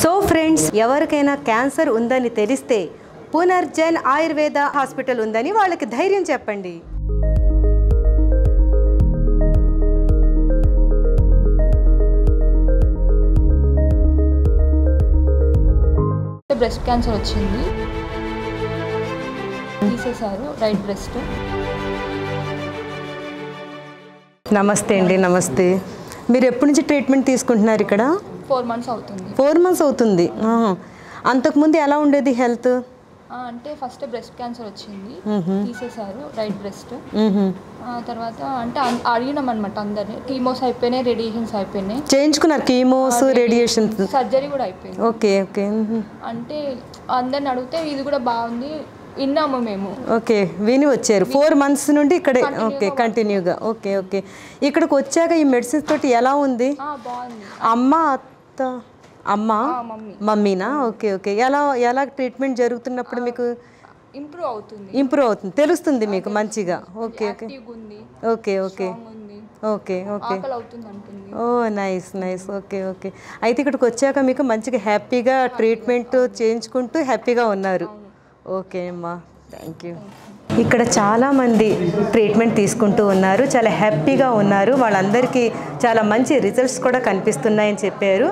So friends, ఎవరికైనా cancer ఉందని తెలిస్తే పునర్జన్ ఆయుర్వేద హాస్పిటల్ ఉందని వాళ్ళకి ధైర్యం చెప్పండి. బ్రెస్ట్ క్యాన్సర్ వచ్చింది, తీసేశారు రైట్ బ్రెస్ట్. నమస్తే అండి. నమస్తే. మీరు ఎప్పటి నుంచి ట్రీట్మెంట్ తీసుకుంటున్నారు ఇక్కడ? 4 months అవుతుంది. 4 months అవుతుంది. అంతకుముందు ఎలా ఉండేది హెల్త్? అంటే ఫస్ట్ బ్రెస్ట్ క్యాన్సర్ వచ్చింది, తీసేశారు రైట్ బ్రెస్ట్. తర్వాత అంటే అడిగినాం అనమాట అందరినీ. కీమోస్ అయిపోయినాయి, రేడియేషన్స్ అయిపోయినాయి. చేయించుకున్నారు కీమోస్, రేడియేషన్స్, సర్జరీ కూడా అయిపోయింది. Okay okay. అంటే అందరిని అడిగితే ఇది కూడా బాగుంది విన్నాము మేము. ఓకే, విని వచ్చారు. 4 months నుండి ఇక్కడే. ఓకే, కంటిన్యూగా. Okay okay. ఇక్కడికి వచ్చాక ఈ మెడిసిన్స్ తోటి ఎలా ఉంది? బాగుంది. అమ్మ, అత్త, అమ్మ, మమ్మీనా? Okay okay. ఎలా ట్రీట్మెంట్ జరుగుతున్నప్పుడు మీకు ఇంప్రూవ్ అవుతుంది, తెలుస్తుంది మీకు మంచిగా? Okay okay okay okay okay okay. Oh nice nice. Okay okay. అయితే ఇక్కడికి వచ్చాక మీకు మంచిగా హ్యాపీగా ట్రీట్మెంట్ చేయించుకుంటూ హ్యాపీగా ఉన్నారు. ఓకే అమ్మా, థ్యాంక్ యూ. ఇక్కడ చాలామంది ట్రీట్మెంట్ తీసుకుంటూ ఉన్నారు, చాలా హ్యాపీగా ఉన్నారు. వాళ్ళందరికీ చాలా మంచి రిజల్ట్స్ కూడా కనిపిస్తున్నాయని చెప్పారు.